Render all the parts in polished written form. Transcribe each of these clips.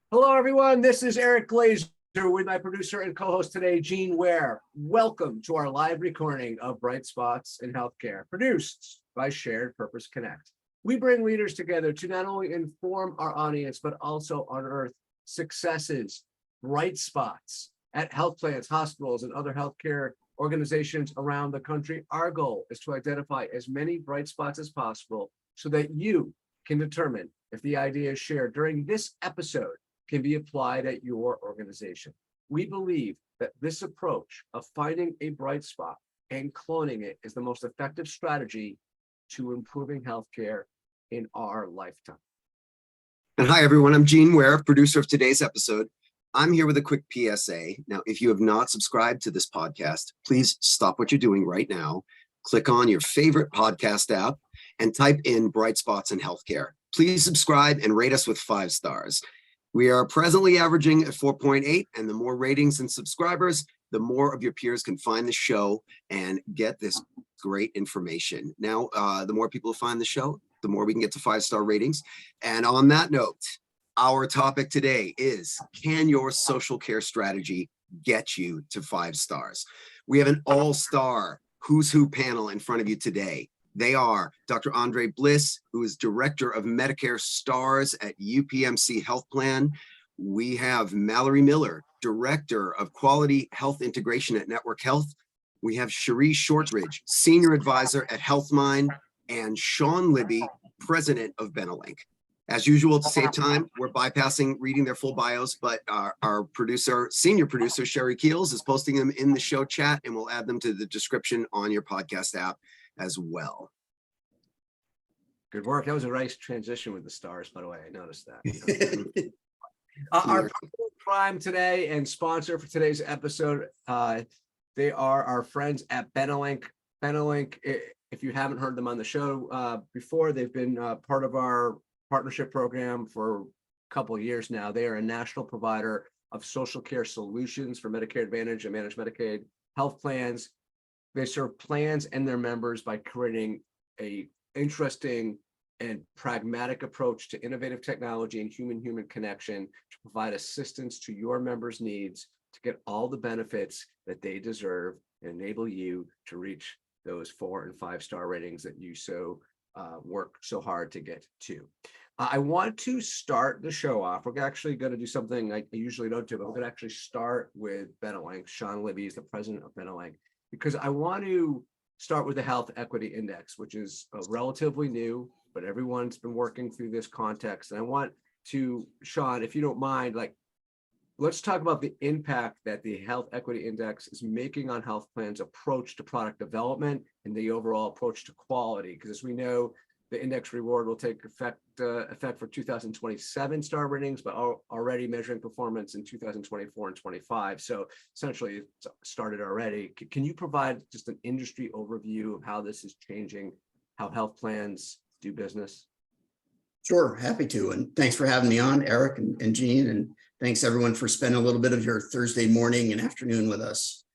Hello, everyone. This is Eric Glazer with my producer and co-host today, Gene Ware. Welcome to our live recording of Bright Spots in Healthcare, produced by Shared Purpose Connect. We bring leaders together to not only inform our audience, but also unearth successes, bright spots at health plans, hospitals, and other healthcare organizations around the country. Our goal is to identify as many bright spots as possible so that you can determine if the ideas shared during this episode can be applied at your organization. We believe that this approach of finding a bright spot and cloning it is the most effective strategy to improving healthcare in our lifetime. And hi, everyone. I'm Gene Ware, producer of today's episode. I'm here with a quick PSA. Now, if you have not subscribed to this podcast, please stop what you're doing right now. Click on your favorite podcast app and type in Bright Spots in Healthcare. Please subscribe and rate us with 5 stars. We are presently averaging at 4.8, and the more ratings and subscribers, the more of your peers can find the show and get this great information. Now, the more people who find the show, the more we can get to 5-star ratings. And on that note, our topic today is, can your social care strategy get you to 5 stars? We have an all-star Who's Who panel in front of you today. They are Dr. Andre Bliss, who is Director of Medicare Stars at UPMC Health Plan. We have Mallory Mueller, Director of Quality Health Integration at Network Health. We have Cherie Shortridge, Senior Advisor at Healthmine, and Libby, President of Benelynk. As usual, to save time, we're bypassing reading their full bios, but our producer, senior producer, Cherie Keels, is posting them in the show chat, and we'll add them to the description on your podcast app as well. Good work. That was a nice transition with the stars, by the way. I noticed that. Our prime today and sponsor for today's episode, they are our friends at Benelynk. Benelynk, if you haven't heard them on the show before, they've been part of our partnership program for a couple of years now. They are a national provider of social care solutions for Medicare Advantage and managed Medicaid health plans. They serve plans and their members by creating a interesting and pragmatic approach to innovative technology and human-human connection to provide assistance to your members' needs to get all the benefits that they deserve and enable you to reach those 4 and 5-star ratings that you work so hard to get to. I want to start the show off. We're actually going to do something I usually don't do, but we're going to actually start with Benelynk. Libby is the president of Benelynk, because I want to start with the Health Equity Index, which is relatively new, but everyone's been working through this context. And I want to, Sean, if you don't mind, let's talk about the impact that the Health Equity Index is making on health plans' approach to product development and the overall approach to quality. Because as we know, the index reward will take effect for 2027 star ratings, but already measuring performance in 2024 and 25. So essentially, it's started already. Can you provide just an industry overview of how this is changing how health plans do business? Sure, happy to. And thanks for having me on, Eric and Gene. And thanks everyone for spending a little bit of your Thursday morning and afternoon with us.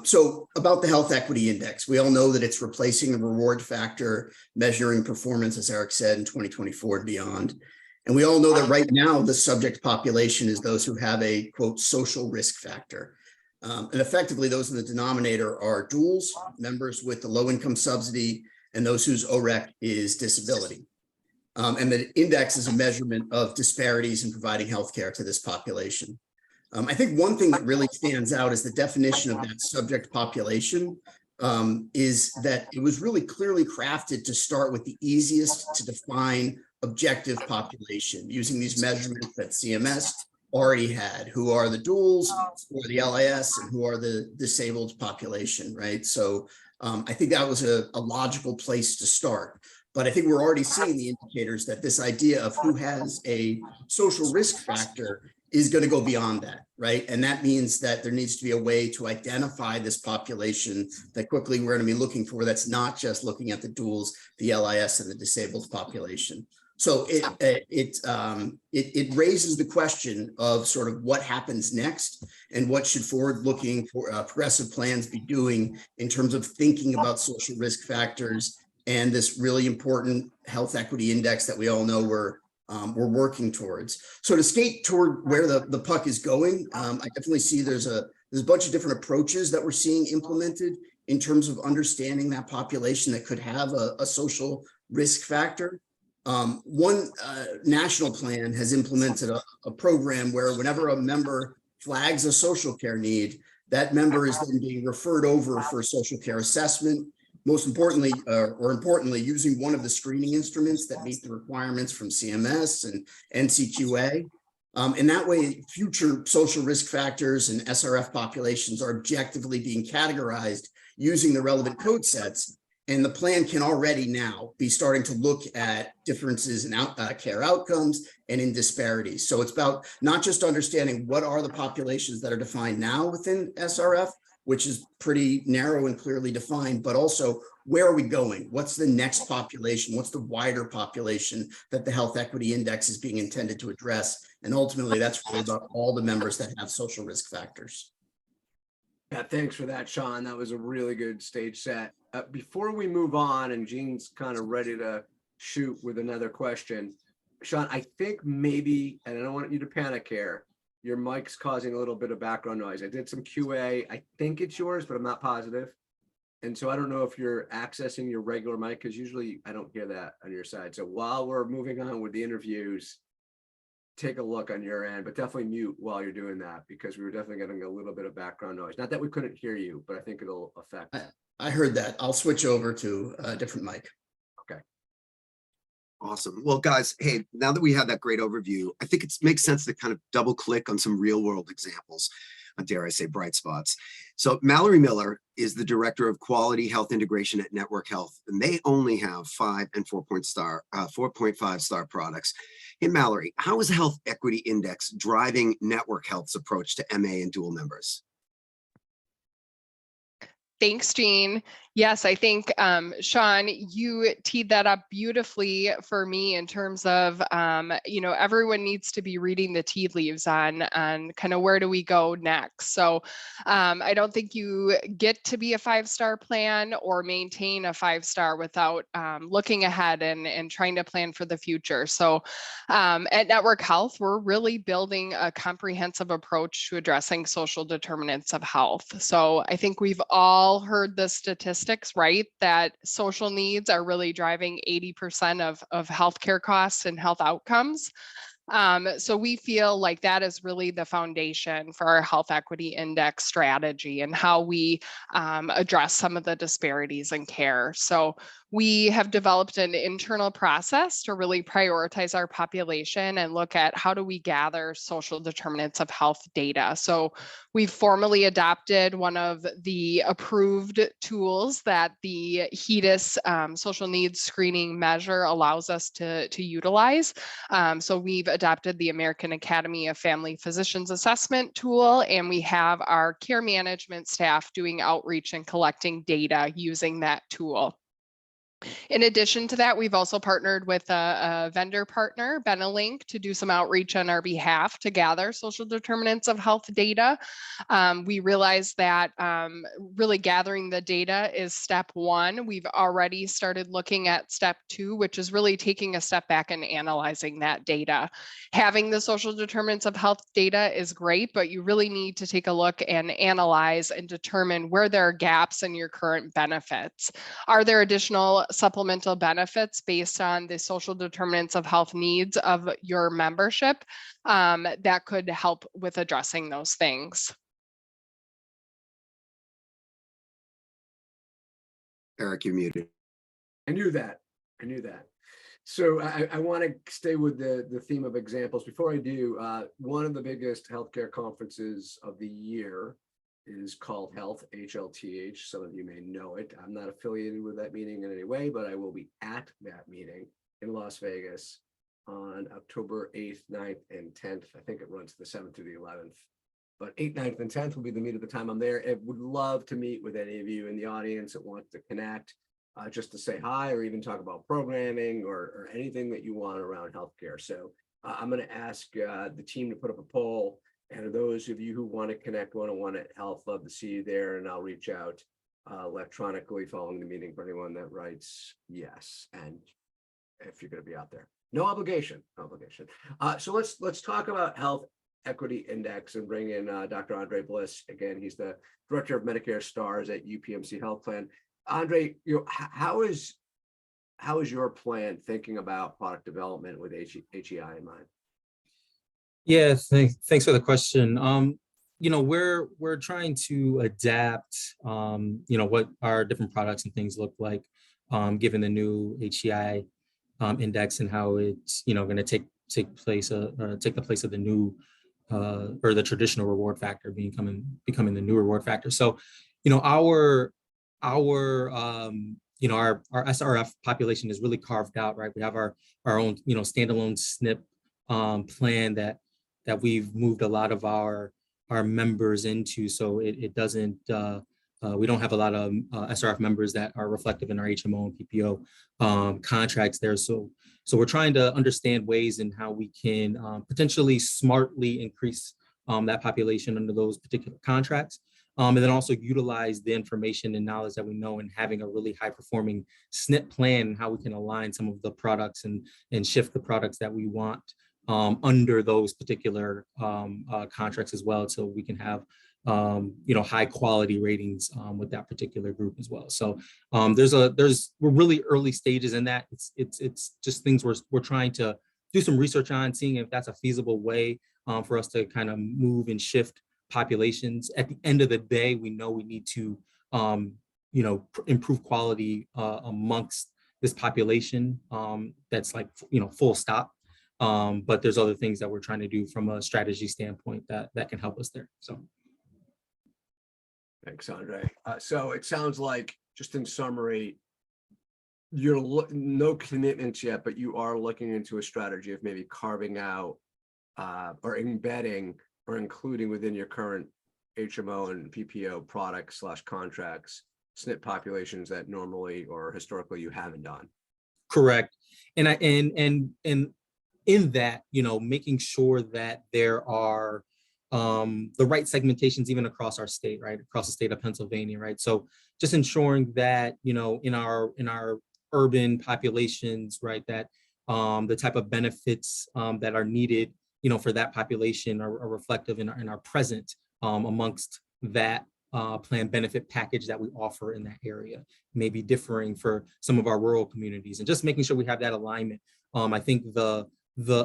So about the Health Equity Index, we all know that it's replacing the reward factor measuring performance, as Eric said, in 2024 and beyond. And we all know that right now the subject population is those who have a, quote, social risk factor. And effectively, those in the denominator are duals, members with the low income subsidy, and those whose OREC is disability. And the index is a measurement of disparities in providing healthcare to this population. I think one thing that really stands out is the definition of that subject population is that it was really clearly crafted to start with the easiest to define objective population using these measurements that CMS already had, who are the duals, who are the LIS, and who are the disabled population, right? So I think that was a logical place to start. But I think we're already seeing the indicators that this idea of who has a social risk factor is going to go beyond that, right? And that means that there needs to be a way to identify this population that quickly we're going to be looking for that's not just looking at the duals, the LIS, and the disabled population. So it raises the question of sort of what happens next and what should forward-looking progressive plans be doing in terms of thinking about social risk factors and this really important health equity index that we all know we're we're working towards. So to skate toward where the puck is going, I definitely see there's a bunch of different approaches that we're seeing implemented in terms of understanding that population that could have a social risk factor. One national plan has implemented a program where whenever a member flags a social care need, that member is then being referred over for social care assessment. Most importantly, using one of the screening instruments that meet the requirements from CMS and NCQA. And that way, future social risk factors and SRF populations are objectively being categorized using the relevant code sets. And the plan can already now be starting to look at differences in care outcomes and in disparities. So it's about not just understanding what are the populations that are defined now within SRF, which is pretty narrow and clearly defined, but also where are we going? What's the next population? What's the wider population that the Health Equity Index is being intended to address? And ultimately, that's really about all the members that have social risk factors. Yeah, thanks for that, Sean. That was a really good stage set. Before we move on, and Jean's kind of ready to shoot with another question, Sean, I think maybe, and I don't want you to panic here, your mic's causing a little bit of background noise. I did some QA. I think it's yours, but I'm not positive. And so I don't know if you're accessing your regular mic, because usually I don't hear that on your side. So while we're moving on with the interviews, take a look on your end, but definitely mute while you're doing that, because we were definitely getting a little bit of background noise. Not that we couldn't hear you, but I think it'll affect. I heard that. I'll switch over to a different mic. Okay. Awesome. Well, guys, hey, now that we have that great overview, I think it makes sense to kind of double click on some real world examples, dare I say bright spots. So Mallory Mueller is the Director of Quality Health Integration at Network Health, and they only have 5 and 4.5 star products. Hey, Mallory, how is the Health Equity Index driving Network Health's approach to MA and dual members? Thanks, Jean. Yes, I think, Sean, you teed that up beautifully for me in terms of, everyone needs to be reading the tea leaves on kind of where do we go next. So I don't think you get to be a 5-star plan or maintain a 5-star without looking ahead and trying to plan for the future. So at Network Health, we're really building a comprehensive approach to addressing social determinants of health. So I think we've all heard the statistics, right, that social needs are really driving 80% of healthcare costs and health outcomes. So we feel like that is really the foundation for our Health Equity Index strategy and how we address some of the disparities in care. So we have developed an internal process to really prioritize our population and look at how do we gather social determinants of health data. So we've formally adopted one of the approved tools that the HEDIS social needs screening measure allows us to utilize. So we've adopted the American Academy of Family Physicians assessment tool, and we have our care management staff doing outreach and collecting data using that tool. In addition to that, we've also partnered with a vendor partner, Benelynk, to do some outreach on our behalf to gather social determinants of health data. We realize that really gathering the data is step one. We've already started looking at step two, which is really taking a step back and analyzing that data. Having the social determinants of health data is great, but you really need to take a look and analyze and determine where there are gaps in your current benefits. Are there additional supplemental benefits based on the social determinants of health needs of your membership that could help with addressing those things? Eric, you're muted. I knew that. So I want to stay with the theme of examples. Before I do, one of the biggest healthcare conferences of the year is called Health, HLTH. Some of you may know it. I'm not affiliated with that meeting in any way, but I will be at that meeting in Las Vegas on October 8th, 9th, and 10th. I think it runs the 7th through the 11th. But 8th, 9th, and 10th will be the meet at the time I'm there. I would love to meet with any of you in the audience that want to connect, just to say hi or even talk about programming or anything that you want around healthcare. So I'm going to ask the team to put up a poll. And those of you who want to connect one-on-one at Health, love to see you there. And I'll reach out electronically following the meeting for anyone that writes yes. And if you're going to be out there. No obligation, no obligation. So let's talk about Health Equity Index and bring in Dr. Andre Bliss. Again, he's the Director of Medicare Stars at UPMC Health Plan. Andre, how is your plan thinking about product development with HEI in mind? Yeah, thanks for the question. We're trying to adapt, what our different products and things look like, given the new HEI index and how it's, going to take the place of the new or the traditional reward factor becoming the new reward factor. So, our SRF population is really carved out, right? We have our own, standalone SNP plan that we've moved a lot of our members into. So it doesn't, we don't have a lot of SRF members that are reflective in our HMO and PPO contracts there. So we're trying to understand ways in how we can potentially smartly increase that population under those particular contracts. And then also utilize the information and knowledge that we know in having a really high performing SNP plan, how we can align some of the products and shift the products that we want under those particular contracts as well, so we can have high quality ratings with that particular group as well. So we're really early stages in that. It's just things we're trying to do some research on, seeing if that's a feasible way for us to kind of move and shift populations. At the end of the day, we know we need to improve quality amongst this population. That's like full stop. But there's other things that we're trying to do from a strategy standpoint that can help us there. So thanks, Andre. So it sounds like, just in summary, you're no commitments yet, but you are looking into a strategy of maybe carving out or embedding or including within your current HMO and PPO products / contracts SNP populations that normally or historically you haven't done. Correct. And in that, making sure that there are the right segmentations even across our state, right? Across the state of Pennsylvania, right? So just ensuring that, in our urban populations, right, that the type of benefits that are needed, for that population are reflective in our present amongst that plan benefit package that we offer in that area, maybe differing for some of our rural communities, and just making sure we have that alignment. I think the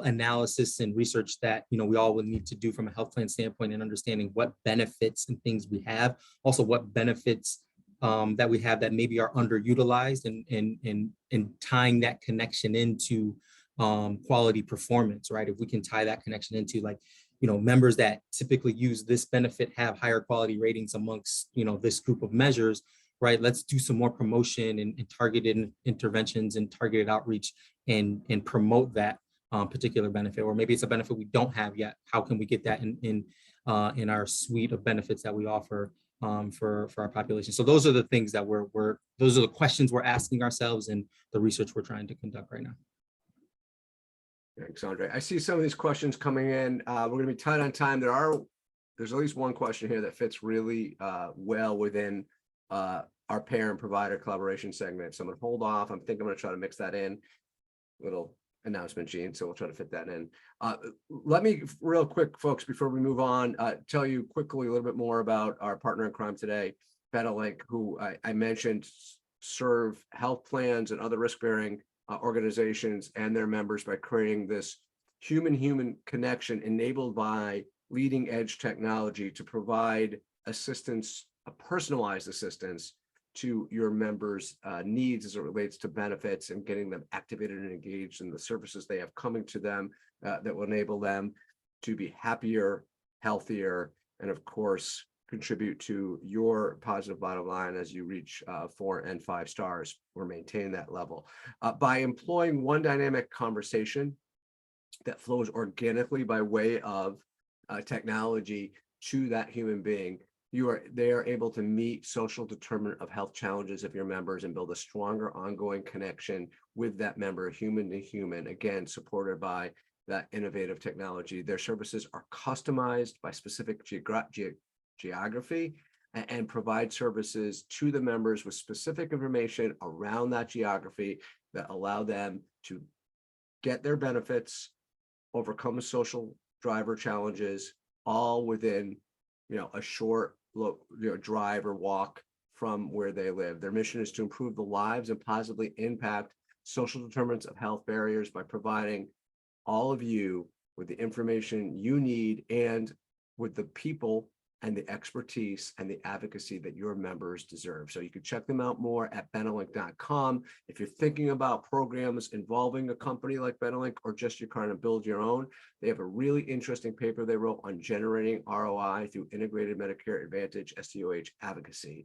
analysis and research that we all would need to do from a health plan standpoint, and understanding what benefits and things we have, also what benefits that we have that maybe are underutilized, and tying that connection into quality performance, right? If we can tie that connection into, like, members that typically use this benefit have higher quality ratings amongst this group of measures, right? Let's do some more promotion and targeted interventions and targeted outreach and promote that particular benefit. Or maybe it's a benefit we don't have yet. How can we get that in our suite of benefits that we offer for our population? So those are the things that those are the questions we're asking ourselves, and the research we're trying to conduct right now. Thanks, Andre. I see some of these questions coming in. We're going to be tight on time. There's at least one question here that fits really well within our payer and provider collaboration segment. So I'm going to hold off. I'm going to try to mix that in. Little announcement, Gene. So we'll try to fit that in. Let me, real quick, folks, before we move on, tell you quickly a little bit more about our partner in crime today, Benelynk, who I mentioned serve health plans and other risk-bearing organizations and their members by creating this human-human connection enabled by leading-edge technology to provide assistance, a personalized assistance to your members' needs as it relates to benefits, and getting them activated and engaged in the services they have coming to them that will enable them to be happier, healthier, and of course, contribute to your positive bottom line as you reach 4 and 5 stars or maintain that level. By employing one dynamic conversation that flows organically by way of technology to that human being, they are able to meet social determinant of health challenges of your members and build a stronger ongoing connection with that member, human to human, again, supported by that innovative technology. Their services are customized by specific geography and provide services to the members with specific information around that geography that allow them to get their benefits, overcome social driver challenges, all within, a short drive or walk from where they live. Their mission is to improve the lives and positively impact social determinants of health barriers by providing all of you with the information you need and with the people and the expertise and the advocacy that your members deserve. So you can check them out more at Benelynk.com. If you're thinking about programs involving a company like Benelynk or just you're trying to build your own, they have a really interesting paper they wrote on generating ROI through integrated Medicare Advantage SDOH advocacy,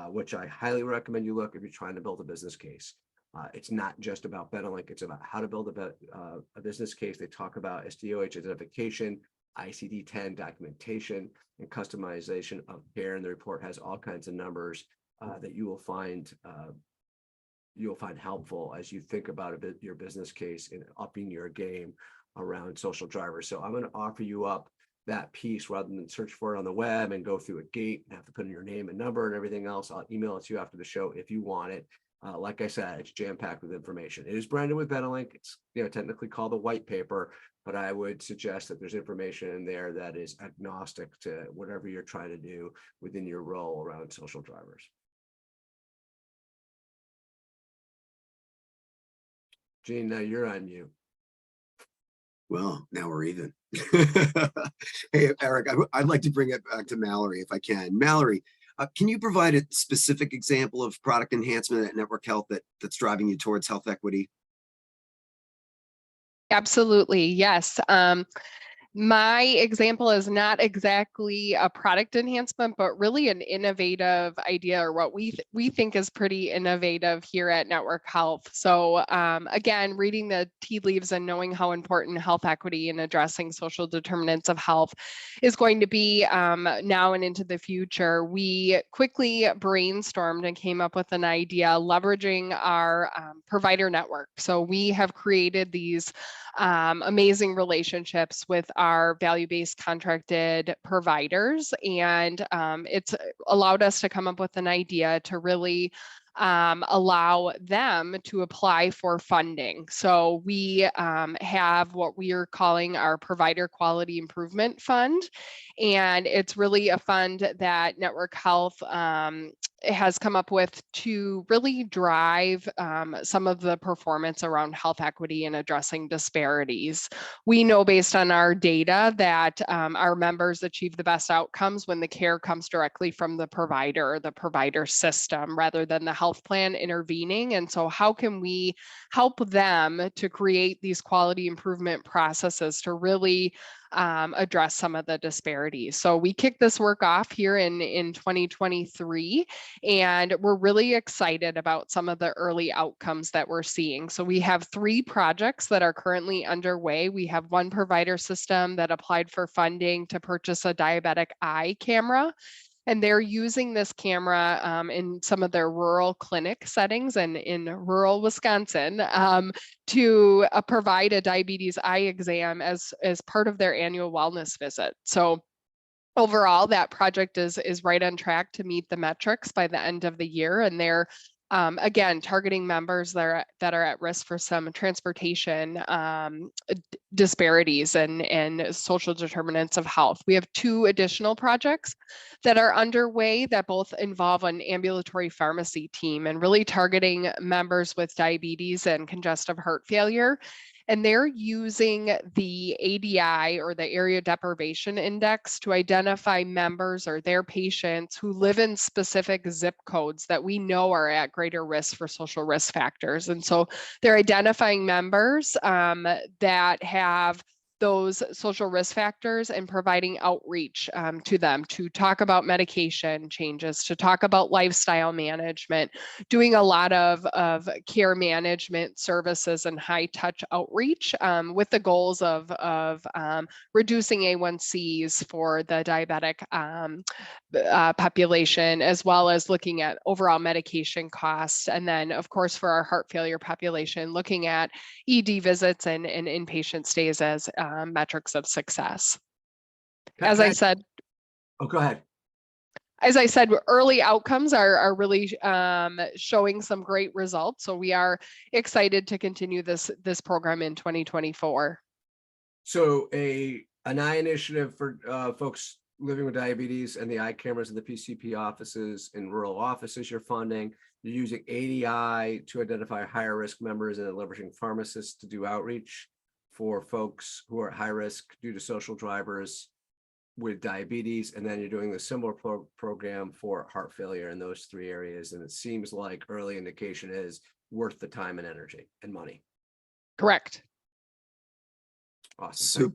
which I highly recommend you look if you're trying to build a business case. It's not just about Benelynk, it's about how to build a business case. They talk about SDOH identification, ICD-10 documentation, and customization of care. And the report has all kinds of numbers that you will find helpful as you think about your business case and upping your game around social drivers. So I'm going to offer you up that piece rather than search for it on the web and go through a gate and have to put in your name and number and everything else. I'll email it to you after the show if you want it. Like I said, it's jam-packed with information. It is branded with Benelynk. It's technically called the white paper, but I would suggest that there's information in there that is agnostic to whatever you're trying to do within your role around social drivers. Gene, now you're on mute. Well, now we're even. Hey, Eric, I'd like to bring it back to Mallory if I can. Mallory, can you provide a specific example of product enhancement at Network Health that's driving you towards health equity? Absolutely, yes. My example is not exactly a product enhancement, but really an innovative idea, or what we think is pretty innovative here at Network Health. So again, reading the tea leaves and knowing how important health equity and addressing social determinants of health is going to be now and into the future, we quickly brainstormed and came up with an idea leveraging our provider network. So we have created these amazing relationships with our value-based contracted providers. And it's allowed us to come up with an idea to really allow them to apply for funding. So we have what we are calling our Provider Quality Improvement Fund. And it's really a fund that Network Health has come up with to really drive some of the performance around health equity and addressing disparities. We know based on our data that our members achieve the best outcomes when the care comes directly from the provider or the provider system rather than the health plan intervening. And so how can we help them to create these quality improvement processes to really address some of the disparities? So we kicked this work off here in 2023, and we're really excited about some of the early outcomes that we're seeing. So we have 3 projects that are currently underway. We have one provider system that applied for funding to purchase a diabetic eye camera. And they're using this camera in some of their rural clinic settings and in rural Wisconsin to provide a diabetes eye exam as part of their annual wellness visit. So overall, that project is right on track to meet the metrics by the end of the year. And they're again, targeting members that are at risk for some transportation disparities and social determinants of health. We have 2 additional projects that are underway that both involve an ambulatory pharmacy team and really targeting members with diabetes and congestive heart failure. And they're using the ADI, or the Area Deprivation Index, to identify members or their patients who live in specific zip codes that we know are at greater risk for social risk factors. And so they're identifying members that have those social risk factors and providing outreach to them to talk about medication changes, to talk about lifestyle management, doing a lot of care management services and high touch outreach with the goals of reducing A1Cs for the diabetic population, as well as looking at overall medication costs. And then, of course, for our heart failure population, looking at ED visits and inpatient stays as metrics of success. As I said, oh, go ahead. as I said, early outcomes are really showing some great results. So we are excited to continue this program in 2024. So an eye initiative for folks living with diabetes and the eye cameras in the PCP offices and rural offices you're funding. You're using ADI to identify higher risk members and leveraging pharmacists to do outreach for folks who are at high risk due to social drivers with diabetes. And then you're doing the similar program for heart failure in those three areas. And it seems like early indication is worth the time and energy and money. Correct. Awesome.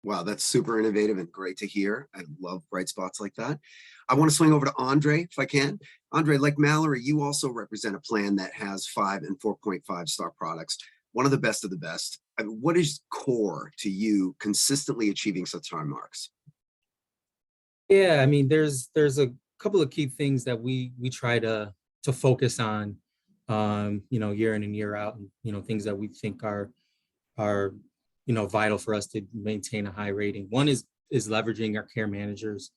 Wow, that's super innovative and great to hear. I love bright spots like that. I want to swing over to Andre, if I can. Andre, like Mallory, you also represent a plan that has 5 and 4.5 star products, one of the best of the best. I mean, what is core to you consistently achieving such high marks? Yeah, I mean, there's a couple of key things that we try to focus on, year in and year out, and things that we think are vital for us to maintain a high rating. One is leveraging our care managers.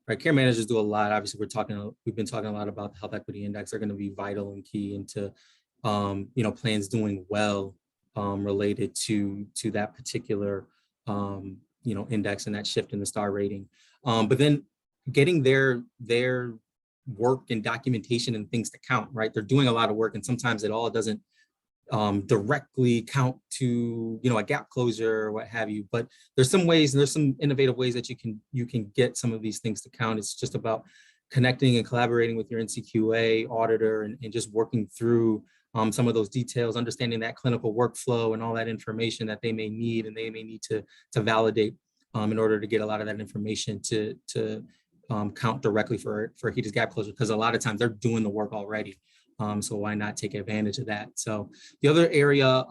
Our care managers do a lot. Obviously, we've been talking a lot about the health equity index. They're going to be vital and key into plans doing well related to that particular index and that shift in the star rating. But then getting their work and documentation and things to count, right? They're doing a lot of work, and sometimes it all doesn't directly count to a gap closure or what have you. But there's some ways, and there's some innovative ways that you can get some of these things to count. It's just about connecting and collaborating with your NCQA auditor and just working through some of those details, understanding that clinical workflow and all that information that they may need and they may need to validate in order to get a lot of that information to count directly for HEDIS gap closure, because a lot of times they're doing the work already. So why not take advantage of that? So the other area,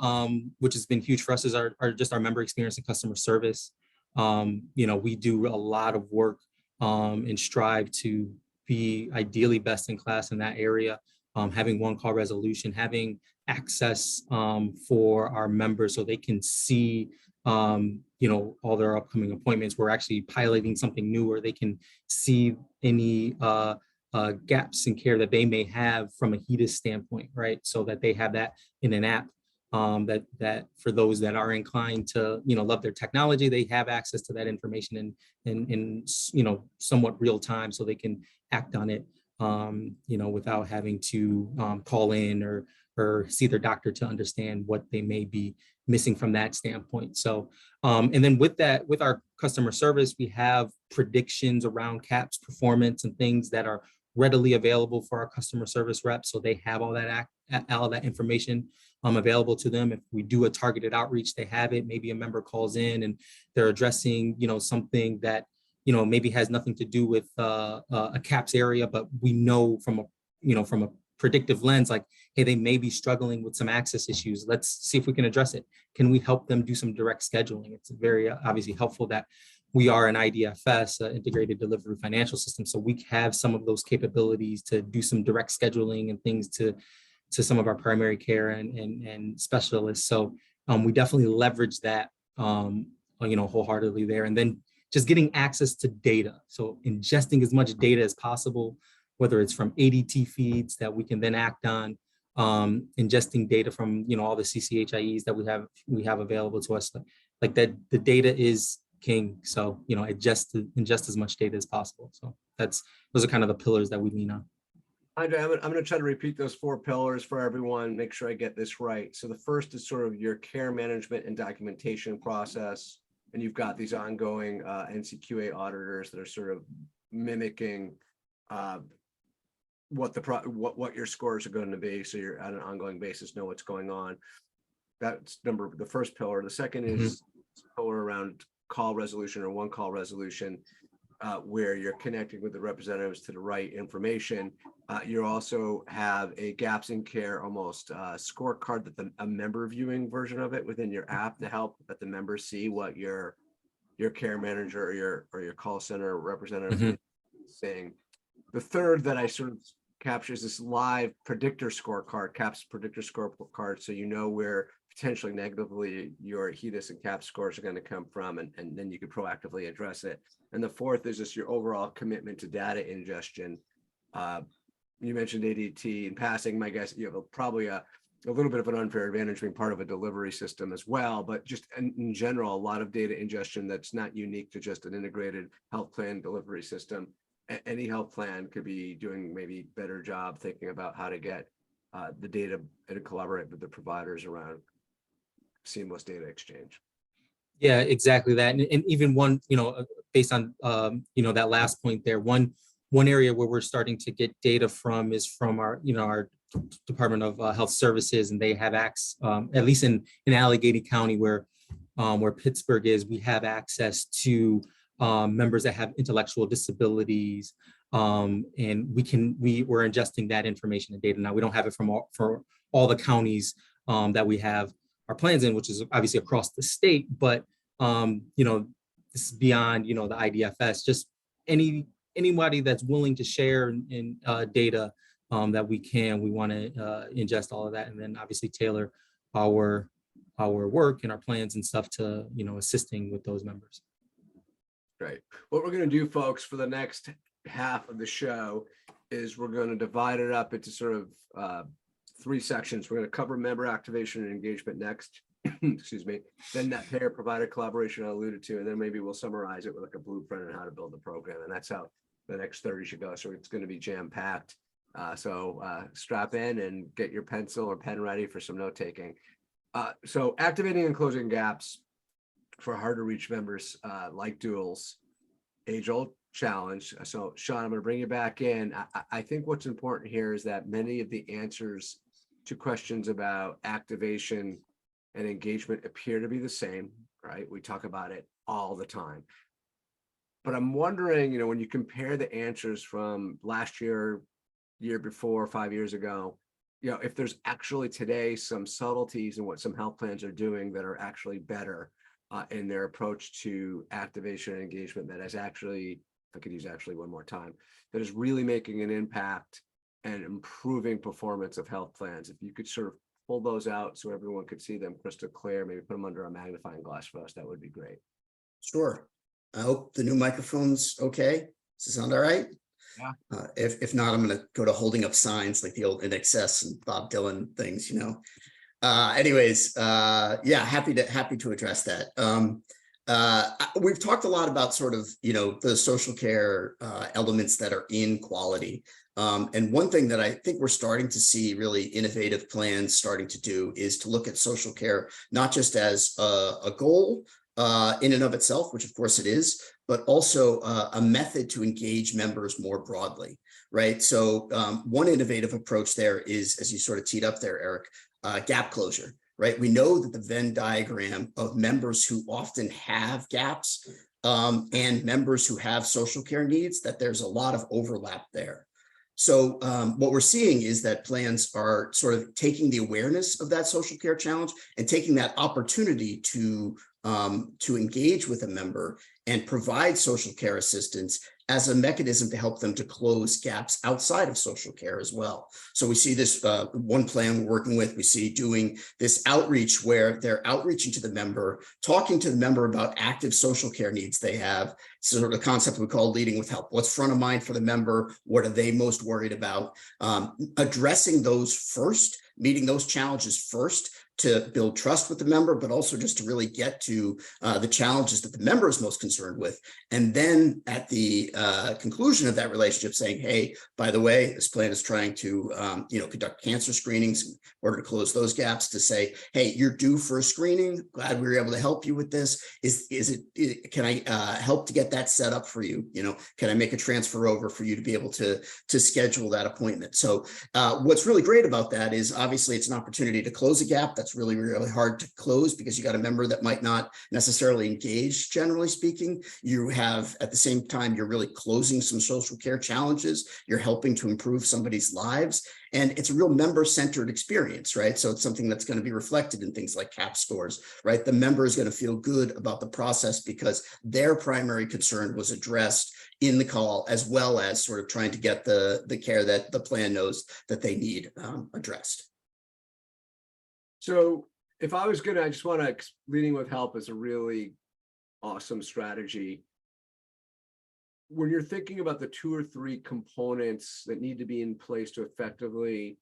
which has been huge for us, is our member experience and customer service. We do a lot of work and strive to be ideally best in class in that area. Having one call resolution, having access for our members so they can see all their upcoming appointments. We're actually piloting something new where they can see any gaps in care that they may have from a HEDIS standpoint, right? So that they have that in an app that for those that are inclined to, love their technology, they have access to that information in somewhat real time, so they can act on it, without having to call in or see their doctor to understand what they may be missing from that standpoint. So, and then with our customer service, we have predictions around CAPS performance and things that are readily available for our customer service reps. So they have all that information available to them. If we do a targeted outreach, they have it. Maybe a member calls in and they're addressing, something that, maybe has nothing to do with a CAPS area, but we know from a predictive lens, like, hey, they may be struggling with some access issues. Let's see if we can address it. Can we help them do some direct scheduling? It's very obviously helpful that we are an IDFS, integrated delivery financial system. So we have some of those capabilities to do some direct scheduling and things to some of our primary care and specialists. So we definitely leverage that, wholeheartedly there. And then just getting access to data. So ingesting as much data as possible, whether it's from ADT feeds that we can then act on, ingesting data from, all the CCHIEs that we have available to us. Like that, the data is king. So, ingest as much data as possible. So those are kind of the pillars that we lean on. Andre, I'm going to try to repeat those 4 pillars for everyone, make sure I get this right. So the first is sort of your care management and documentation process. And you've got these ongoing NCQA auditors that are sort of mimicking what your scores are going to be. So you're on an ongoing basis, know what's going on. That's the first pillar. The second is pillar around call resolution or one call resolution, where you're connecting with the representatives to the right information. You also have a gaps in care almost scorecard that a member viewing version of it within your app to help let the members see what your care manager or your call center representative is saying. The third that I sort of captures this live predictor scorecard, CAPS predictor scorecard, so where potentially negatively your HEDIS and CAP scores are going to come from, and then you could proactively address it. And the fourth is just your overall commitment to data ingestion. You mentioned ADT in passing. My guess, you have probably a little bit of an unfair advantage being part of a delivery system as well, but just in general, a lot of data ingestion that's not unique to just an integrated health plan delivery system. Any health plan could be doing maybe better job thinking about how to get the data and collaborate with the providers around seamless data exchange. Yeah, exactly that. And even one, based on, that last point there, one area where we're starting to get data from is from our Department of Health Services, and they have access, at least in Allegheny County, where Pittsburgh is, we have access to members that have intellectual disabilities, and we're ingesting that information and data. Now, we don't have it for all the counties that we have our plans in, which is obviously across the state, but this is beyond the IDFS. Just anybody that's willing to share in data that we want to ingest all of that, and then obviously tailor our work and our plans and stuff to assisting with those members. Great. What we're going to do, folks, for the next half of the show is we're going to divide it up into sort of 3 sections. We're going to cover member activation and engagement next. Excuse me. Then that payer provider collaboration I alluded to, and then maybe we'll summarize it with like a blueprint on how to build the program. And that's how the next 30 should go. So it's going to be jam-packed. So strap in and get your pencil or pen ready for some note taking. So activating and closing gaps for hard to reach members like duals, age-old challenge. So Sean, I'm going to bring you back in. I think what's important here is that many of the answers to questions about activation and engagement appear to be the same, right? We talk about it all the time. But I'm wondering, when you compare the answers from last year, year before, 5 years ago, if there's actually today some subtleties in what some health plans are doing that are actually better in their approach to activation and engagement, that is actually, if I could use actually one more time, that is really making an impact and improving performance of health plans. If you could sort of pull those out so everyone could see them crystal clear, maybe put them under a magnifying glass for us, that would be great. Sure. I hope the new microphone's okay. Does it sound all right? Yeah. If not, I'm going to go to holding up signs like the old In Excess and Bob Dylan things, Anyways, yeah, happy to address that. We've talked a lot about sort of, the social care elements that are in quality. And one thing that I think we're starting to see really innovative plans starting to do is to look at social care, not just as a goal in and of itself, which of course it is, but also a method to engage members more broadly, right? So one innovative approach there is, as you sort of teed up there, Eric, gap closure, right? We know that the Venn diagram of members who often have gaps and members who have social care needs, that there's a lot of overlap there. So what we're seeing is that plans are sort of taking the awareness of that social care challenge and taking that opportunity to engage with a member and provide social care assistance as a mechanism to help them to close gaps outside of social care as well. So we see this one plan we're working with, we see doing this outreach where they're outreaching to the member, talking to the member about active social care needs they have. Sort of the concept we call leading with help. What's front of mind for the member? What are they most worried about? Addressing those first, meeting those challenges first, to build trust with the member, but also just to really get to the challenges that the member is most concerned with. And then at the conclusion of that relationship saying, hey, by the way, this plan is trying to conduct cancer screenings in order to close those gaps, to say, hey, you're due for a screening. Glad we were able to help you with this. Can I help to get that set up for you? Can I make a transfer over for you to be able to schedule that appointment? So what's really great about that is obviously it's an opportunity to close a gap that's really, really hard to close because you got a member that might not necessarily engage, generally speaking. You have, at the same time, you're really closing some social care challenges. You're helping to improve somebody's lives. And it's a real member-centered experience, right? So it's something that's going to be reflected in things like CAP scores, right? The member is going to feel good about the process because their primary concern was addressed in the call, as well as sort of trying to get the care that the plan knows that they need addressed. So if I was gonna, I just want to, leading with help is a really awesome strategy. When you're thinking about the 2 or 3 components that need to be in place to effectively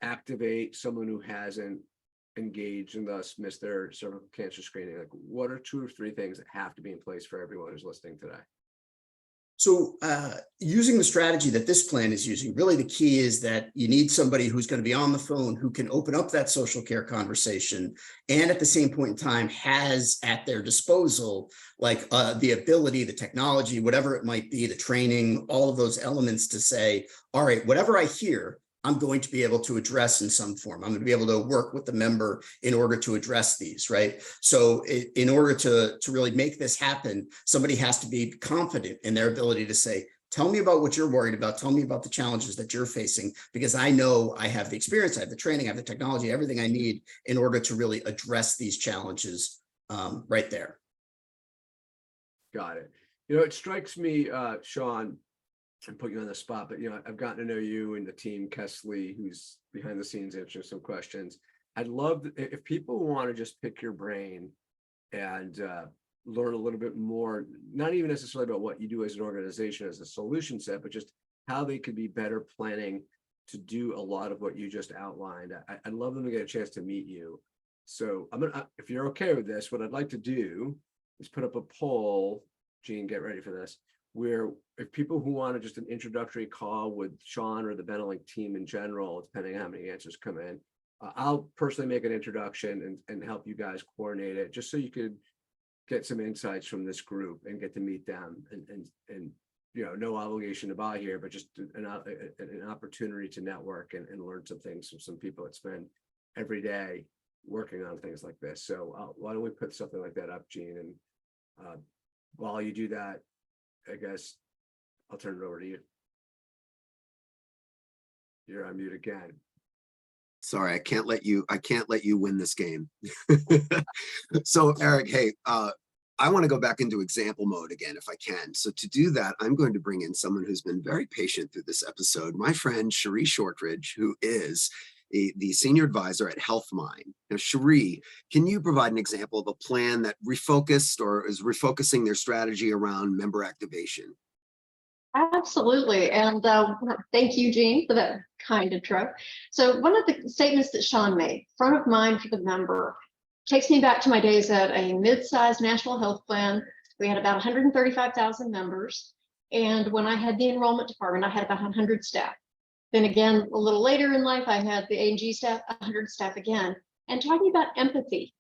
activate someone who hasn't engaged and thus missed their cervical cancer screening, like what are 2 or 3 things that have to be in place for everyone who's listening today? So using the strategy that this plan is using, really the key is that you need somebody who's going to be on the phone who can open up that social care conversation, and at the same point in time has at their disposal like the ability, the technology, whatever it might be, the training, all of those elements to say, all right, whatever I hear, I'm going to be able to address in some form. I'm going to be able to work with the member in order to address these, right? So in order to really make this happen, somebody has to be confident in their ability to say, tell me about what you're worried about. Tell me about the challenges that you're facing, because I know I have the experience, I have the training, I have the technology, everything I need in order to really address these challenges right there. Got it. You know, it strikes me, Sean, and put you on the spot, but I've gotten to know you and the team, Kesley, who's behind the scenes answering some questions. I'd love if people want to just pick your brain and learn a little bit more, not even necessarily about what you do as an organization as a solution set, but just how they could be better planning to do a lot of what you just outlined. I'd love them to get a chance to meet you. So if you're okay with this, what I'd like to do is put up a poll. Gene, get ready for this, where if people who want just an introductory call with Sean or the Benelynk team in general, depending on how many answers come in, I'll personally make an introduction and help you guys coordinate it, just so you could get some insights from this group and get to meet them, and no obligation to buy here, but just an opportunity to network and learn some things from some people that spend every day working on things like this. So why don't we put something like that up, Gene? And while you do that, I guess I'll turn it over to you. You're on mute again. Sorry, I can't let you win this game. So Eric, hey, I want to go back into example mode again if I can. So to do that, I'm going to bring in someone who's been very patient through this episode, my friend Cherie Shortridge, who is the senior advisor at Healthmine. Now, Cherie, can you provide an example of a plan that refocused or is refocusing their strategy around member activation? Absolutely. And thank you, Gene, for that kind intro. So one of the statements that Sean made, front of mind for the member, takes me back to my days at a mid-sized national health plan. We had about 135,000 members. And when I had the enrollment department, I had about 100 staff. Then again, a little later in life, I had the A&G staff, 100 staff again. And talking about empathy,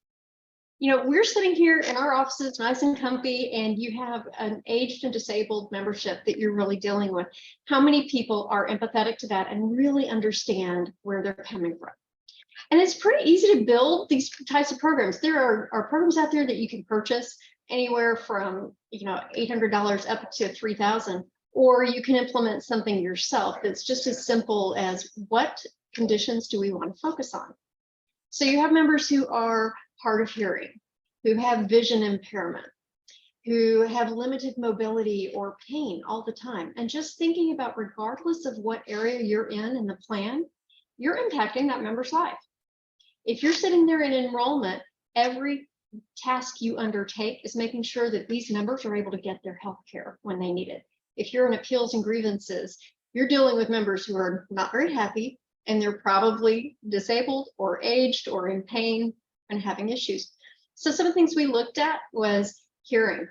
we're sitting here in our offices, nice and comfy, and you have an aged and disabled membership that you're really dealing with. How many people are empathetic to that and really understand where they're coming from? And it's pretty easy to build these types of programs. There are programs out there that you can purchase anywhere from $800 up to $3,000. Or you can implement something yourself that's just as simple as, what conditions do we want to focus on? So you have members who are hard of hearing, who have vision impairment, who have limited mobility or pain all the time. And just thinking about, regardless of what area you're in the plan, you're impacting that member's life. If you're sitting there in enrollment, every task you undertake is making sure that these members are able to get their health care when they need it. If you're in appeals and grievances, you're dealing with members who are not very happy, and they're probably disabled or aged or in pain and having issues. So some of the things we looked at was hearing.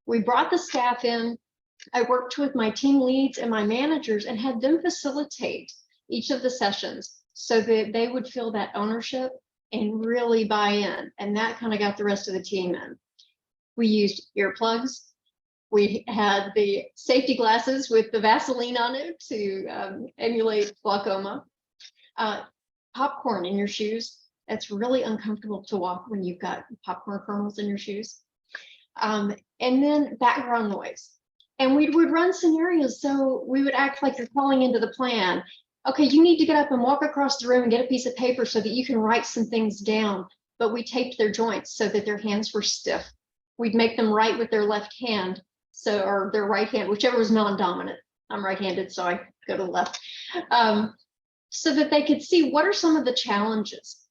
We brought the staff in. I worked with my team leads and my managers and had them facilitate each of the sessions so that they would feel that ownership and really buy in. And that kind of got the rest of the team in. We used earplugs. We had the safety glasses with the Vaseline on it to emulate glaucoma. Popcorn in your shoes. That's really uncomfortable to walk when you've got popcorn kernels in your shoes. And then background noise. And we would run scenarios. So we would act like you're calling into the plan. Okay, you need to get up and walk across the room and get a piece of paper so that you can write some things down. But we taped their joints so that their hands were stiff. We'd make them write with their left hand, or their right hand, whichever was non-dominant. I'm right-handed, so I go to the left. So that they could see what are some of the challenges.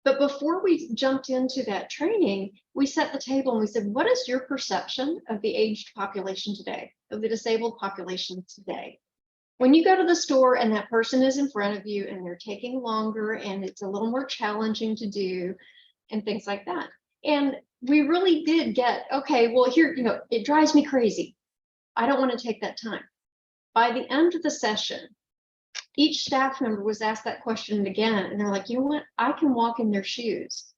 But before we jumped into that training, we set the table and we said, what is your perception of the aged population today, of the disabled population today? When you go to the store and that person is in front of you and they're taking longer and it's a little more challenging to do and things like that. And we really did get, okay, well, here, it drives me crazy. I don't want to take that time. By the end of the session, each staff member was asked that question again, and they're like, you know what? I can walk in their shoes.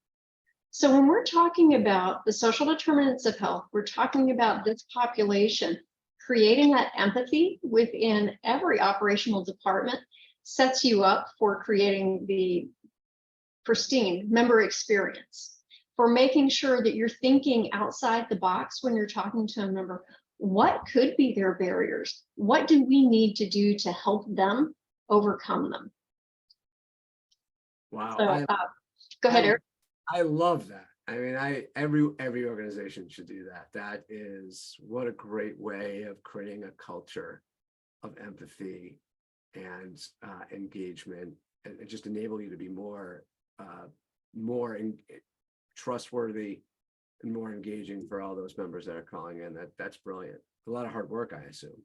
So when we're talking about the social determinants of health, we're talking about this population, creating that empathy within every operational department sets you up for creating the pristine member experience, for making sure that you're thinking outside the box when you're talking to a member. What could be their barriers? What do we need to do to help them overcome them? Wow. So, go ahead, Eric. I love that. I mean, every organization should do that. That is what a great way of creating a culture of empathy and engagement, and just enable you to be more trustworthy and more engaging for all those members that are calling in. That's brilliant. A lot of hard work, I assume.